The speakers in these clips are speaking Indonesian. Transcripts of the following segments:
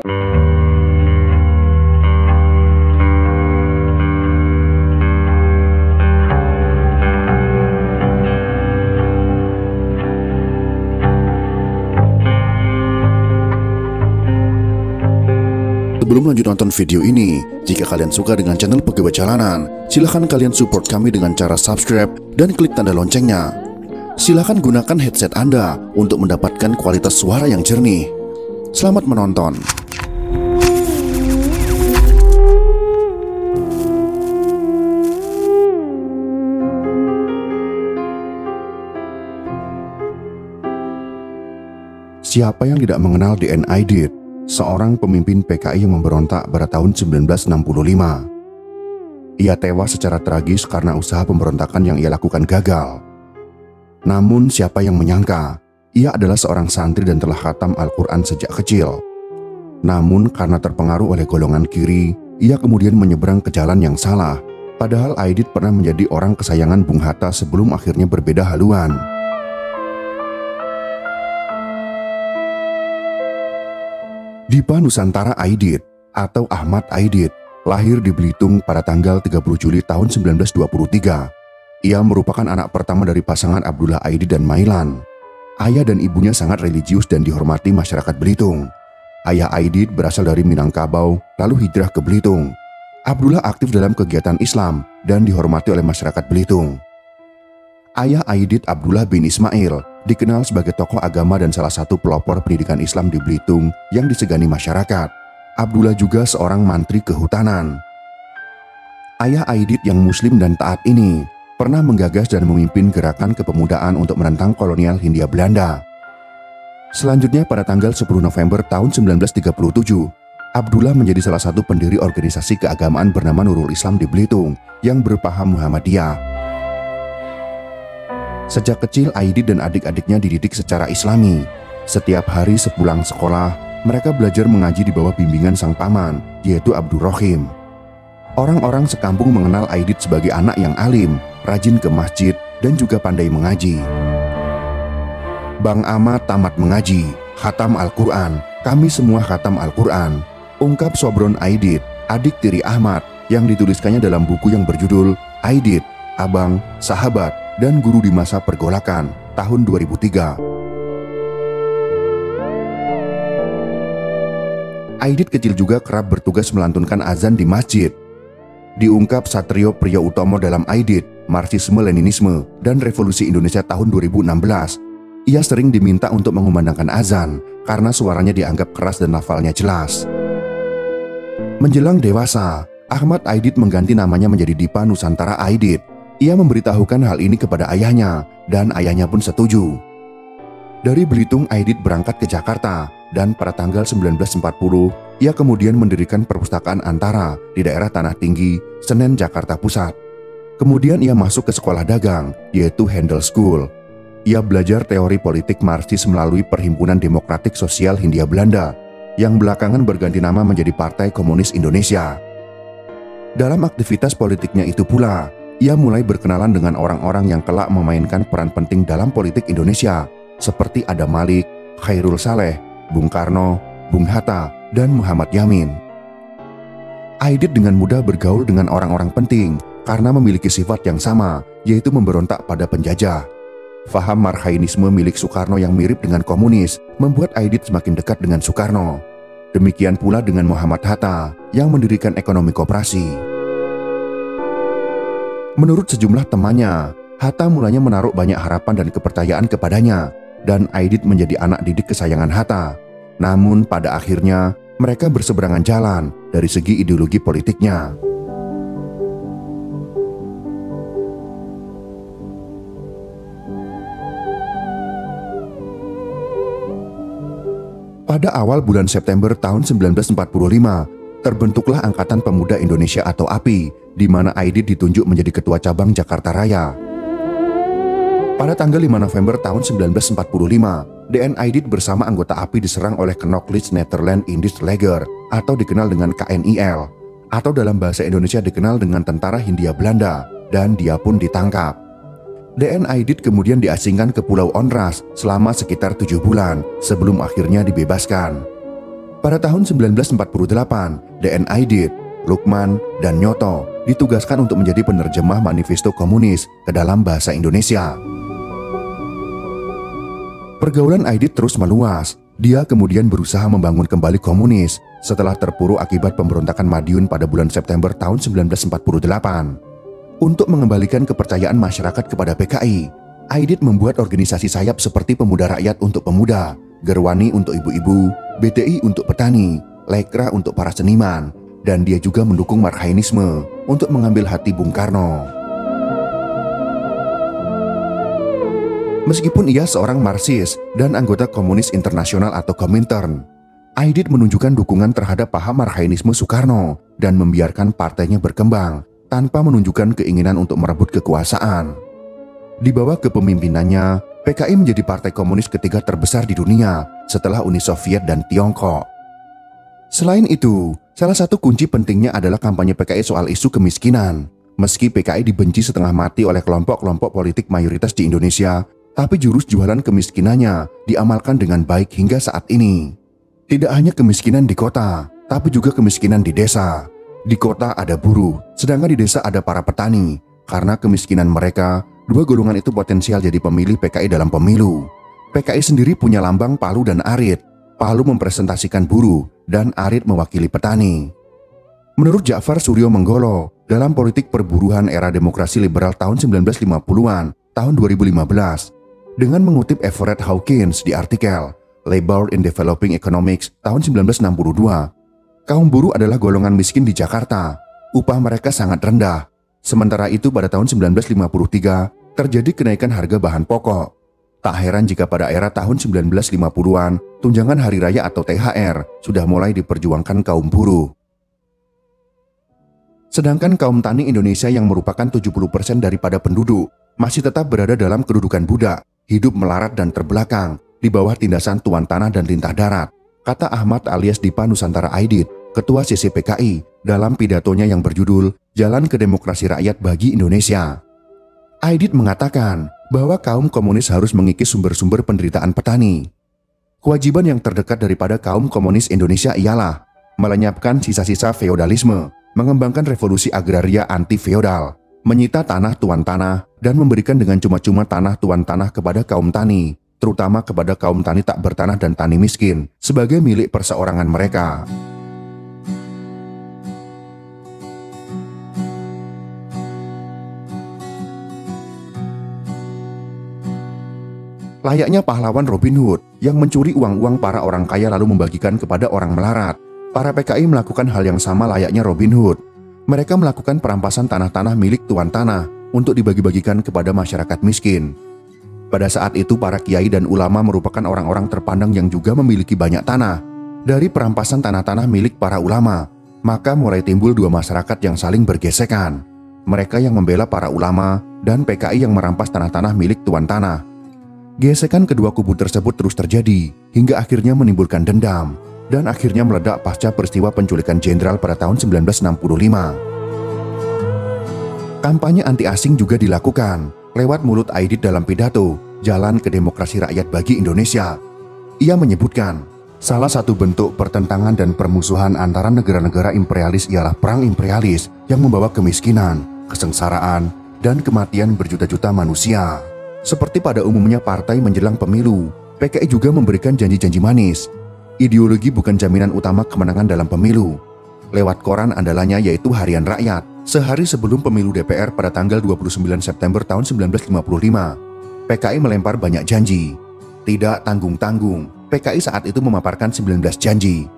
Sebelum lanjut nonton video ini, jika kalian suka dengan channel Pegawai Jalanan, silahkan kalian support kami dengan cara subscribe dan klik tanda loncengnya. Silahkan gunakan headset Anda untuk mendapatkan kualitas suara yang jernih. Selamat menonton. Siapa yang tidak mengenal D.N. Aidit, seorang pemimpin PKI yang memberontak pada tahun 1965. Ia tewas secara tragis karena usaha pemberontakan yang ia lakukan gagal. Namun siapa yang menyangka, ia adalah seorang santri dan telah khatam Al-Quran sejak kecil. Namun karena terpengaruh oleh golongan kiri, ia kemudian menyeberang ke jalan yang salah. Padahal Aidit pernah menjadi orang kesayangan Bung Hatta sebelum akhirnya berbeda haluan. Dipa Nusantara Aidit atau Ahmad Aidit lahir di Belitung pada tanggal 30 Juli tahun 1923. Ia merupakan anak pertama dari pasangan Abdullah Aidit dan Mailan. Ayah dan ibunya sangat religius dan dihormati masyarakat Belitung. Ayah Aidit berasal dari Minangkabau lalu hijrah ke Belitung. Abdullah aktif dalam kegiatan Islam dan dihormati oleh masyarakat Belitung. Ayah Aidit, Abdullah bin Ismail, dikenal sebagai tokoh agama dan salah satu pelopor pendidikan Islam di Belitung yang disegani masyarakat. Abdullah juga seorang mantri kehutanan. Ayah Aidit yang muslim dan taat ini pernah menggagas dan memimpin gerakan kepemudaan untuk menentang kolonial Hindia Belanda. Selanjutnya pada tanggal 10 November tahun 1937, Abdullah menjadi salah satu pendiri organisasi keagamaan bernama Nurul Islam di Belitung yang berpaham Muhammadiyah. Sejak kecil Aidit dan adik-adiknya dididik secara Islami. Setiap hari sepulang sekolah, mereka belajar mengaji di bawah bimbingan sang paman, yaitu Abdurrahim. Orang-orang sekampung mengenal Aidit sebagai anak yang alim, rajin ke masjid, dan juga pandai mengaji. Bang Ahmad tamat mengaji, khatam Al-Quran, kami semua khatam Al-Quran, ungkap Sobron Aidit, adik tiri Ahmad, yang dituliskannya dalam buku yang berjudul Aidit, Abang, Sahabat, dan Guru di Masa Pergolakan tahun 2003. Aidit kecil juga kerap bertugas melantunkan azan di masjid. Diungkap Satrio Priyo Utomo dalam Aidit, Marxisme Leninisme dan Revolusi Indonesia tahun 2016. Ia sering diminta untuk mengumandangkan azan karena suaranya dianggap keras dan lafalnya jelas. Menjelang dewasa, Ahmad Aidit mengganti namanya menjadi Dipa Nusantara Aidit. Ia memberitahukan hal ini kepada ayahnya, dan ayahnya pun setuju. Dari Belitung, Aidit berangkat ke Jakarta, dan pada tanggal 1940, ia kemudian mendirikan perpustakaan Antara di daerah Tanah Tinggi, Senen, Jakarta Pusat. Kemudian ia masuk ke sekolah dagang, yaitu Handel School. Ia belajar teori politik Marxis melalui Perhimpunan Demokratik Sosial Hindia Belanda, yang belakangan berganti nama menjadi Partai Komunis Indonesia. Dalam aktivitas politiknya itu pula, ia mulai berkenalan dengan orang-orang yang kelak memainkan peran penting dalam politik Indonesia, seperti Adam Malik, Khairul Saleh, Bung Karno, Bung Hatta, dan Muhammad Yamin. Aidit dengan mudah bergaul dengan orang-orang penting karena memiliki sifat yang sama, yaitu memberontak pada penjajah. Faham marhainisme milik Soekarno yang mirip dengan komunis membuat Aidit semakin dekat dengan Soekarno. Demikian pula dengan Muhammad Hatta yang mendirikan ekonomi koperasi. Menurut sejumlah temannya, Hatta mulanya menaruh banyak harapan dan kepercayaan kepadanya, dan Aidit menjadi anak didik kesayangan Hatta. Namun pada akhirnya, mereka berseberangan jalan dari segi ideologi politiknya. Pada awal bulan September tahun 1945, terbentuklah Angkatan Pemuda Indonesia atau API, di mana Aidit ditunjuk menjadi Ketua Cabang Jakarta Raya. Pada tanggal 5 November tahun 1945, D.N. Aidit bersama anggota API diserang oleh Knoklis Nederland Indisch Leger atau dikenal dengan KNIL, atau dalam bahasa Indonesia dikenal dengan Tentara Hindia Belanda, dan dia pun ditangkap. D.N. Aidit kemudian diasingkan ke Pulau Onras selama sekitar 7 bulan sebelum akhirnya dibebaskan. Pada tahun 1948, DN Aidit, Lukman, dan Nyoto ditugaskan untuk menjadi penerjemah manifesto komunis ke dalam bahasa Indonesia. Pergaulan Aidit terus meluas. Dia kemudian berusaha membangun kembali komunis setelah terpuruk akibat pemberontakan Madiun pada bulan September tahun 1948. Untuk mengembalikan kepercayaan masyarakat kepada PKI, Aidit membuat organisasi sayap seperti Pemuda Rakyat untuk pemuda, Gerwani untuk ibu-ibu, BTI untuk petani, Lekra untuk para seniman, dan dia juga mendukung Marhainisme untuk mengambil hati Bung Karno. Meskipun ia seorang Marxis dan anggota Komunis Internasional atau Komintern, Aidit menunjukkan dukungan terhadap paham Marhainisme Soekarno dan membiarkan partainya berkembang tanpa menunjukkan keinginan untuk merebut kekuasaan. Di bawah kepemimpinannya, PKI menjadi partai komunis ketiga terbesar di dunia setelah Uni Soviet dan Tiongkok. Selain itu, salah satu kunci pentingnya adalah kampanye PKI soal isu kemiskinan. Meski PKI dibenci setengah mati oleh kelompok-kelompok politik mayoritas di Indonesia, tapi jurus jualan kemiskinannya diamalkan dengan baik hingga saat ini. Tidak hanya kemiskinan di kota, tapi juga kemiskinan di desa. Di kota ada buruh, sedangkan di desa ada para petani. Karena kemiskinan mereka, dua golongan itu potensial jadi pemilih PKI dalam pemilu. PKI sendiri punya lambang palu dan arit. Palu mempresentasikan buruh dan arit mewakili petani. Menurut Ja'far Suryo Menggolo, dalam politik perburuhan era demokrasi liberal tahun 1950-an, tahun 2015, dengan mengutip Everett Hawkins di artikel Labor in Developing Economics tahun 1962, kaum buruh adalah golongan miskin di Jakarta. Upah mereka sangat rendah. Sementara itu pada tahun 1953 terjadi kenaikan harga bahan pokok. Tak heran jika pada era tahun 1950-an, tunjangan hari raya atau THR sudah mulai diperjuangkan kaum buruh. Sedangkan kaum tani Indonesia yang merupakan 70% daripada penduduk masih tetap berada dalam kedudukan budak, hidup melarat dan terbelakang di bawah tindasan tuan tanah dan lintah darat, kata Ahmad alias Dipa Nusantara Aidit, Ketua CCPKI, dalam pidatonya yang berjudul Jalan ke Demokrasi Rakyat bagi Indonesia. Aidit mengatakan bahwa kaum komunis harus mengikis sumber-sumber penderitaan petani. Kewajiban yang terdekat daripada kaum komunis Indonesia ialah melenyapkan sisa-sisa feodalisme, mengembangkan revolusi agraria anti-feodal, menyita tanah tuan tanah, dan memberikan dengan cuma-cuma tanah tuan tanah kepada kaum tani, terutama kepada kaum tani tak bertanah dan tani miskin, sebagai milik perseorangan mereka. Layaknya pahlawan Robin Hood yang mencuri uang-uang para orang kaya lalu membagikan kepada orang melarat, para PKI melakukan hal yang sama layaknya Robin Hood. Mereka melakukan perampasan tanah-tanah milik tuan tanah untuk dibagi-bagikan kepada masyarakat miskin. Pada saat itu para kiai dan ulama merupakan orang-orang terpandang yang juga memiliki banyak tanah. Dari perampasan tanah-tanah milik para ulama, maka mulai timbul dua masyarakat yang saling bergesekan. Mereka yang membela para ulama dan PKI yang merampas tanah-tanah milik tuan tanah. Gesekan kedua kubu tersebut terus terjadi hingga akhirnya menimbulkan dendam dan akhirnya meledak pasca peristiwa penculikan jenderal pada tahun 1965. Kampanye anti asing juga dilakukan lewat mulut Aidit dalam pidato Jalan ke Demokrasi Rakyat bagi Indonesia. Ia menyebutkan, salah satu bentuk pertentangan dan permusuhan antara negara-negara imperialis ialah perang imperialis yang membawa kemiskinan, kesengsaraan, dan kematian berjuta-juta manusia. Seperti pada umumnya partai menjelang pemilu, PKI juga memberikan janji-janji manis. Ideologi bukan jaminan utama kemenangan dalam pemilu. Lewat koran andalannya yaitu Harian Rakyat, sehari sebelum pemilu DPR pada tanggal 29 September tahun 1955, PKI melempar banyak janji. Tidak tanggung-tanggung, PKI saat itu memaparkan 19 janji.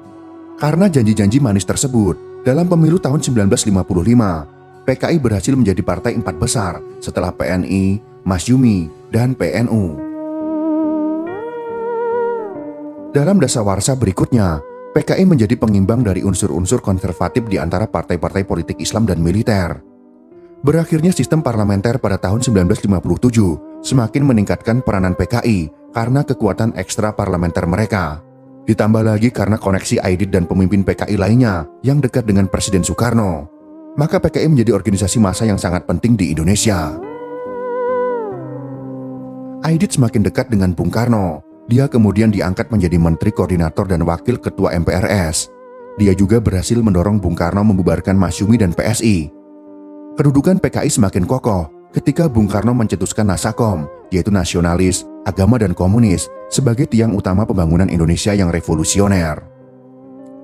Karena janji-janji manis tersebut, dalam pemilu tahun 1955, PKI berhasil menjadi partai 4 besar setelah PNI, Masyumi, dan PNU. Dalam dasawarsa berikutnya, PKI menjadi pengimbang dari unsur-unsur konservatif di antara partai-partai politik Islam dan militer. Berakhirnya sistem parlementer pada tahun 1957 semakin meningkatkan peranan PKI karena kekuatan ekstra parlementer mereka. Ditambah lagi karena koneksi Aidit dan pemimpin PKI lainnya yang dekat dengan Presiden Soekarno. Maka PKI menjadi organisasi massa yang sangat penting di Indonesia. Aidit semakin dekat dengan Bung Karno. Dia kemudian diangkat menjadi Menteri Koordinator dan Wakil Ketua MPRS. Dia juga berhasil mendorong Bung Karno membubarkan Masyumi dan PSI. Kedudukan PKI semakin kokoh ketika Bung Karno mencetuskan Nasakom, yaitu nasionalis, agama dan komunis, sebagai tiang utama pembangunan Indonesia yang revolusioner.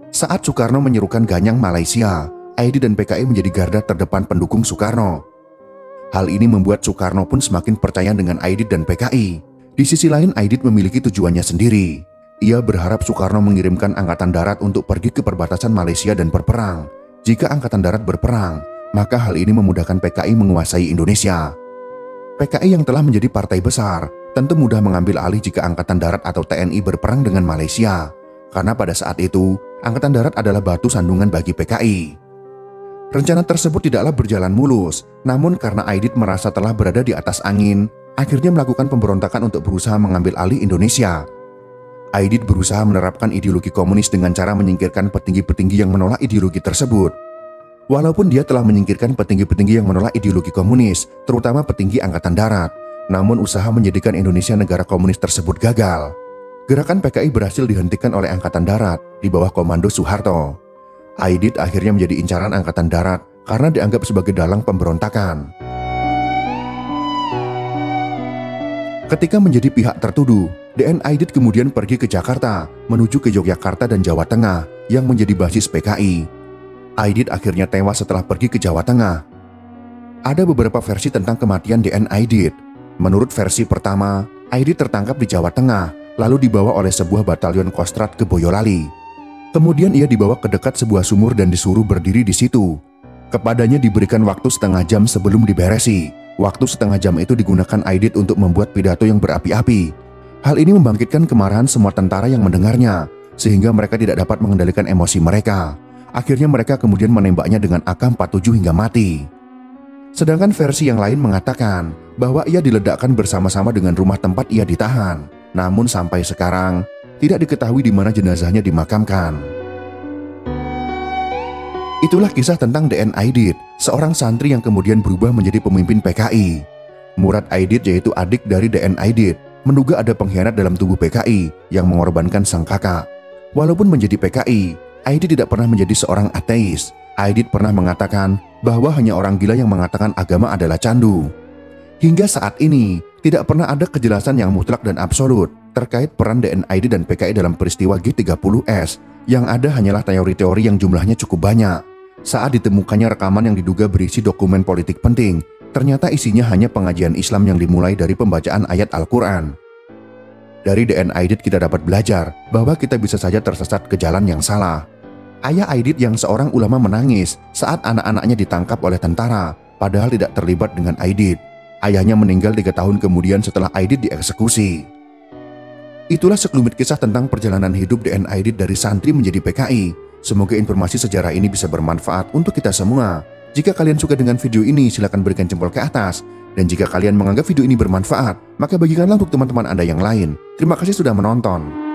Saat Soekarno menyerukan Ganyang Malaysia, Aidit dan PKI menjadi garda terdepan pendukung Soekarno. Hal ini membuat Soekarno pun semakin percaya dengan Aidit dan PKI. Di sisi lain, Aidit memiliki tujuannya sendiri. Ia berharap Soekarno mengirimkan Angkatan Darat untuk pergi ke perbatasan Malaysia dan berperang. Jika Angkatan Darat berperang, maka hal ini memudahkan PKI menguasai Indonesia. PKI yang telah menjadi partai besar tentu mudah mengambil alih jika Angkatan Darat atau TNI berperang dengan Malaysia, karena pada saat itu, Angkatan Darat adalah batu sandungan bagi PKI. Rencana tersebut tidaklah berjalan mulus, namun karena Aidit merasa telah berada di atas angin, akhirnya melakukan pemberontakan untuk berusaha mengambil alih Indonesia. Aidit berusaha menerapkan ideologi komunis dengan cara menyingkirkan petinggi-petinggi yang menolak ideologi tersebut. Walaupun dia telah menyingkirkan petinggi-petinggi yang menolak ideologi komunis, terutama petinggi Angkatan Darat, namun usaha menjadikan Indonesia negara komunis tersebut gagal. Gerakan PKI berhasil dihentikan oleh Angkatan Darat di bawah komando Soeharto. Aidit akhirnya menjadi incaran Angkatan Darat karena dianggap sebagai dalang pemberontakan. Ketika menjadi pihak tertuduh, DN Aidit kemudian pergi ke Jakarta, menuju ke Yogyakarta dan Jawa Tengah yang menjadi basis PKI. Aidit akhirnya tewas setelah pergi ke Jawa Tengah. Ada beberapa versi tentang kematian DN Aidit. Menurut versi pertama, Aidit tertangkap di Jawa Tengah, lalu dibawa oleh sebuah batalion Kostrad ke Boyolali. Kemudian ia dibawa ke dekat sebuah sumur dan disuruh berdiri di situ. Kepadanya diberikan waktu setengah jam sebelum diberesi. Waktu setengah jam itu digunakan Aidit untuk membuat pidato yang berapi-api. Hal ini membangkitkan kemarahan semua tentara yang mendengarnya, sehingga mereka tidak dapat mengendalikan emosi mereka. Akhirnya mereka kemudian menembaknya dengan AK-47 hingga mati. Sedangkan versi yang lain mengatakan bahwa ia diledakkan bersama-sama dengan rumah tempat ia ditahan. Namun sampai sekarang, tidak diketahui di mana jenazahnya dimakamkan. Itulah kisah tentang DN Aidit, seorang santri yang kemudian berubah menjadi pemimpin PKI. Murad Aidit, yaitu adik dari DN Aidit, menduga ada pengkhianat dalam tubuh PKI yang mengorbankan sang kakak. Walaupun menjadi PKI, Aidit tidak pernah menjadi seorang ateis. Aidit pernah mengatakan bahwa hanya orang gila yang mengatakan agama adalah candu. Hingga saat ini, tidak pernah ada kejelasan yang mutlak dan absolut terkait peran DN Aidit dan PKI dalam peristiwa G30S. Yang ada hanyalah teori-teori yang jumlahnya cukup banyak. Saat ditemukannya rekaman yang diduga berisi dokumen politik penting, ternyata isinya hanya pengajian Islam yang dimulai dari pembacaan ayat Al-Quran. Dari DN Aidit kita dapat belajar bahwa kita bisa saja tersesat ke jalan yang salah. Ayah Aidit yang seorang ulama menangis saat anak-anaknya ditangkap oleh tentara, padahal tidak terlibat dengan Aidit. Ayahnya meninggal 3 tahun kemudian setelah Aidit dieksekusi. Itulah sekelumit kisah tentang perjalanan hidup DN Aidit dari santri menjadi PKI. Semoga informasi sejarah ini bisa bermanfaat untuk kita semua. Jika kalian suka dengan video ini, silakan berikan jempol ke atas. Dan jika kalian menganggap video ini bermanfaat, maka bagikanlah untuk teman-teman Anda yang lain. Terima kasih sudah menonton.